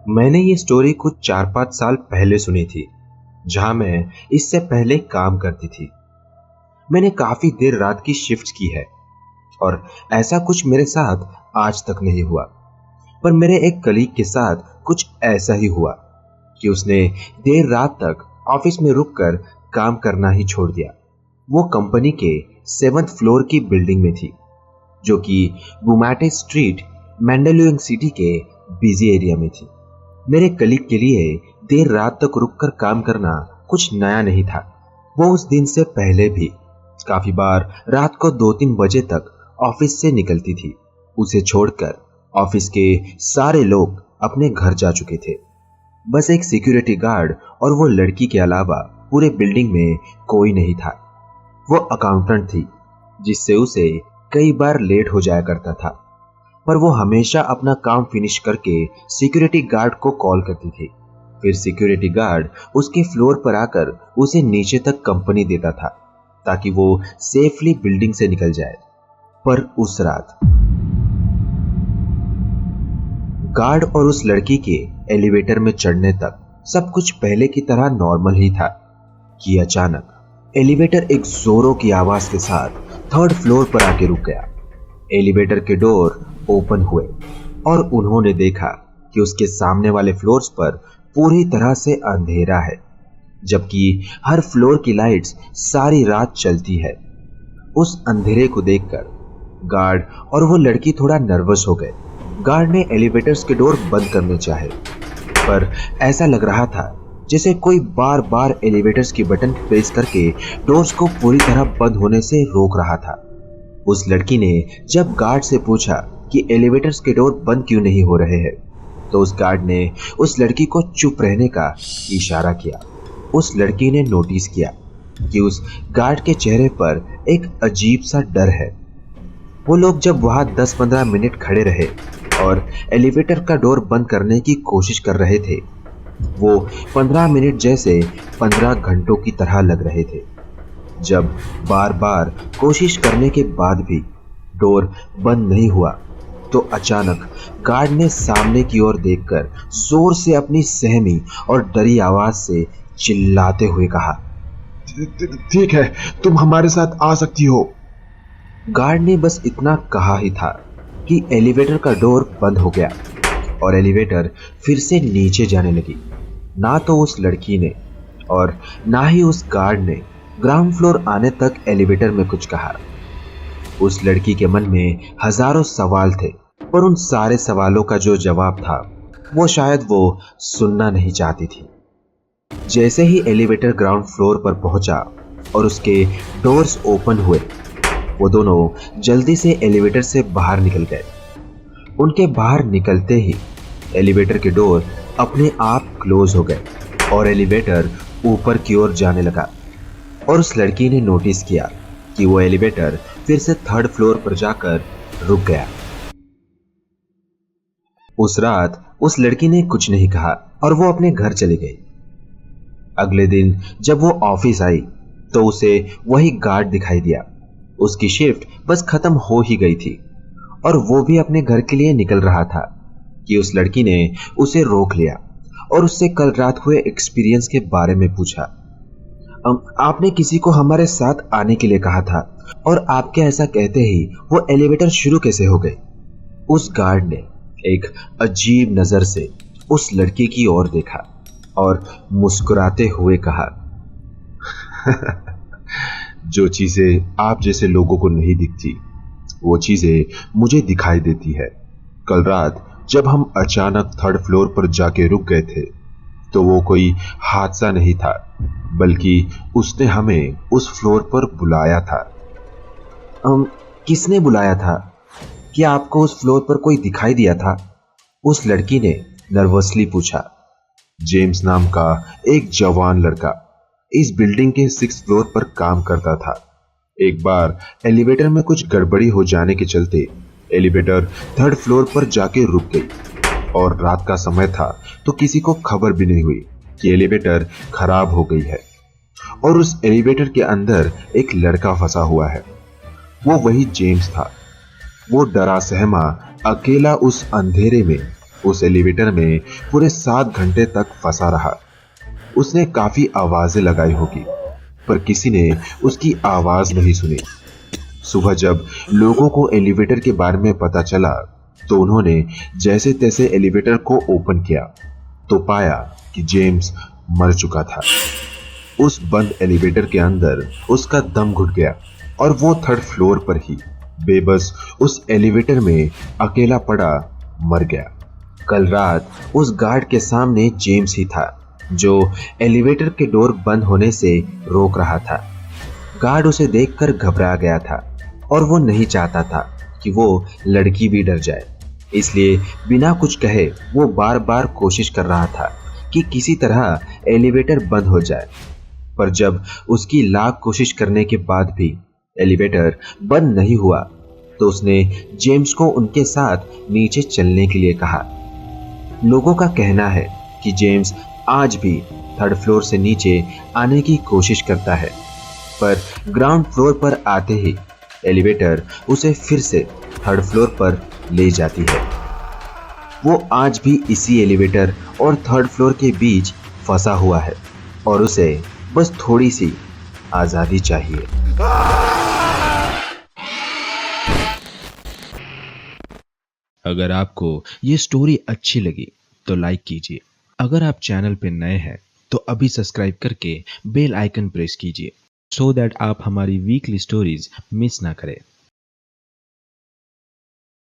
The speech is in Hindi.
मैंने ये स्टोरी कुछ 4-5 साल पहले सुनी थी, जहां मैं इससे पहले काम करती थी। मैंने काफी देर रात की शिफ्ट की है और ऐसा कुछ मेरे साथ आज तक नहीं हुआ। पर मेरे एक कलीग के साथ कुछ ऐसा ही हुआ कि उसने देर रात तक ऑफिस में रुककर काम करना ही छोड़ दिया। वो कंपनी के 7th फ्लोर की बिल्डिंग में थी, जो कि बुमाटे स्ट्रीट, मैंडलोइंग सिटी के बिजी एरिया में थी। मेरे कलीग के लिए देर रात तक रुककर काम करना कुछ नया नहीं था। वो उस दिन से पहले भी काफी बार रात को 2-3 बजे तक ऑफिस से निकलती थी। उसे छोड़कर ऑफिस के सारे लोग अपने घर जा चुके थे। बस एक सिक्योरिटी गार्ड और वो लड़की के अलावा पूरे बिल्डिंग में कोई नहीं था। वो अकाउंटेंट थी, जिससे उसे कई बार लेट हो जाया करता था, पर वो हमेशा अपना काम फिनिश करके सिक्योरिटी गार्ड को कॉल करती थी। फिर सिक्योरिटी गार्ड उसके फ्लोर पर आकर उसे नीचे तक कंपनी देता था, ताकि वो सेफली बिल्डिंग से निकल जाए। पर उस रात गार्ड और उस लड़की के एलिवेटर में चढ़ने तक सब कुछ पहले की तरह नॉर्मल ही था कि अचानक एलिवेटर एक जोरों की आवाज के साथ 3rd फ्लोर पर आके रुक गया। एलिवेटर के डोर ओपन हुए और उन्होंने देखा कि उसके सामने वाले फ्लोर्स पर पूरी तरह से अंधेरा है, जबकि हर फ्लोर की लाइट्स सारी रात चलती है। उस अंधेरे को देखकर गार्ड और वो लड़की थोड़ा नर्वस हो गए। गार्ड ने एलिवेटर्स के डोर बंद करने चाहे, पर ऐसा लग रहा था जैसे कोई बार बार एलिवेटर्स की बटन प्रेस करके डोर्स को पूरी तरह बंद होने से रोक रहा था। उस लड़की ने जब गार्ड से पूछा कि एलिवेटर्स के डोर बंद क्यों नहीं हो रहे हैं, तो उस गार्ड ने उस लड़की को चुप रहने का इशारा किया। उस लड़की ने नोटिस किया कि उस गार्ड के चेहरे पर एक अजीब सा डर है। वो लोग जब वहां 10-15 मिनट खड़े रहे और एलिवेटर का डोर बंद करने की कोशिश कर रहे थे, वो 15 मिनट जैसे 15 घंटों की तरह लग रहे थे। जब बार बार कोशिश करने के बाद भी डोर बंद नहीं हुआ, तो अचानक गार्ड ने सामने की ओर देखकर जोर से अपनी सहमी और डरी आवाज से चिल्लाते हुए कहा, ठीक है, तुम हमारे साथ आ सकती हो। गार्ड ने बस इतना कहा ही था कि एलिवेटर का डोर बंद हो गया और एलिवेटर फिर से नीचे जाने लगी। ना तो उस लड़की ने और ना ही उस गार्ड ने ग्राउंड फ्लोर आने तक एलिवेटर में कुछ कहा। उस लड़की के मन में हजारों सवाल थे, पर उन सारे सवालों का जो जवाब था वो शायद वो सुनना नहीं चाहती थी। जैसे ही एलिवेटर ग्राउंड फ्लोर पर पहुंचा और उसके डोर्स ओपन हुए, वो दोनों जल्दी से एलिवेटर से बाहर निकल गए। उनके बाहर निकलते ही एलिवेटर के डोर अपने आप क्लोज हो गए और एलिवेटर ऊपर की ओर जाने लगा। और उस लड़की ने नोटिस किया कि वो एलिवेटर फिर से 3rd फ्लोर पर जाकर रुक गया। उस रात उस लड़की ने कुछ नहीं कहा और वो अपने घर चली गई। अगले दिन जब वो ऑफिस आई तो उसे वही गार्ड दिखाई दिया। उसकी शिफ्ट बस खत्म हो ही गई थी और वो भी अपने घर के लिए निकल रहा था कि उस लड़की ने उसे रोक लिया और उससे कल रात हुए एक्सपीरियंस के बारे में पूछा। आपने किसी को हमारे साथ आने के लिए कहा था और आपके ऐसा कहते ही वो एलिवेटर शुरू कैसे हो गई? उस गार्ड ने एक अजीब नजर से उस लड़की की ओर देखा और मुस्कुराते हुए कहा, जो चीजें आप जैसे लोगों को नहीं दिखती, वो चीजें मुझे दिखाई देती है। कल रात जब हम अचानक 3rd फ्लोर पर जाके रुक गए थे, तो वो कोई हादसा नहीं था, बल्कि उसने हमें उस फ्लोर पर बुलाया था। किसने बुलाया था? क्या आपको उस फ्लोर पर कोई दिखाई दिया था? उस लड़की ने नर्वसली पूछा। जेम्स नाम का एक जवान लड़का इस बिल्डिंग के 6th फ्लोर पर काम करता था। एक बार एलिवेटर में कुछ गड़बड़ी हो जाने के चलते एलिवेटर 3rd फ्लोर पर जाके रुक गई और रात का समय था, तो किसी को खबर भी नहीं हुई कि एलिवेटर खराब हो गई है। और उस एलिवेटर के अंदर एक लड़का फंसा हुआ है। वो वही जेम्स था। वो डरा सहमा अकेला उस अंधेरे में उस एलिवेटर में पूरे 7 घंटे तक फंसा रहा। उसने काफी आवाजें लगाई होगी, पर किसी ने उसकी आवाज नहीं सुनी। सुबह जब लोगों को एलिवेटर के बारे में पता चला, तो उन्होंने जैसे तैसे एलिवेटर को ओपन किया तो पाया कि जेम्स मर चुका था। उस बंद एलिवेटर के अंदर उसका दम घुट गया और वो 3rd फ्लोर पर ही बेबस उस एलिवेटर में अकेला पड़ा मर गया। कल रात उस गार्ड के सामने जेम्स ही था, जो एलिवेटर के डोर बंद होने से रोक रहा था। गार्ड उसे देखकर घबरा गया था और वो नहीं चाहता था कि वो लड़की भी डर जाए, इसलिए बिना कुछ कहे वो बार बार कोशिश कर रहा था कि किसी तरह एलिवेटर बंद हो जाए। पर जब उसकी लाख कोशिश करने के बाद भी एलिवेटर बंद नहीं हुआ, तो उसने जेम्स को उनके साथ नीचे चलने के लिए कहा। लोगों का कहना है कि जेम्स आज भी 3rd फ्लोर से नीचे आने की कोशिश करता है, पर ग्राउंड फ्लोर पर आते ही एलिवेटर उसे फिर से 3rd फ्लोर पर ले जाती है। वो आज भी इसी एलिवेटर और 3rd फ्लोर के बीच फंसा हुआ है और उसे बस थोड़ी सी आजादी चाहिए। अगर आपको ये स्टोरी अच्छी लगी तो लाइक कीजिए। अगर आप चैनल पे नए हैं तो अभी सब्सक्राइब करके बेल आइकन प्रेस कीजिए, सो दैट आप हमारी वीकली स्टोरीज मिस ना करें।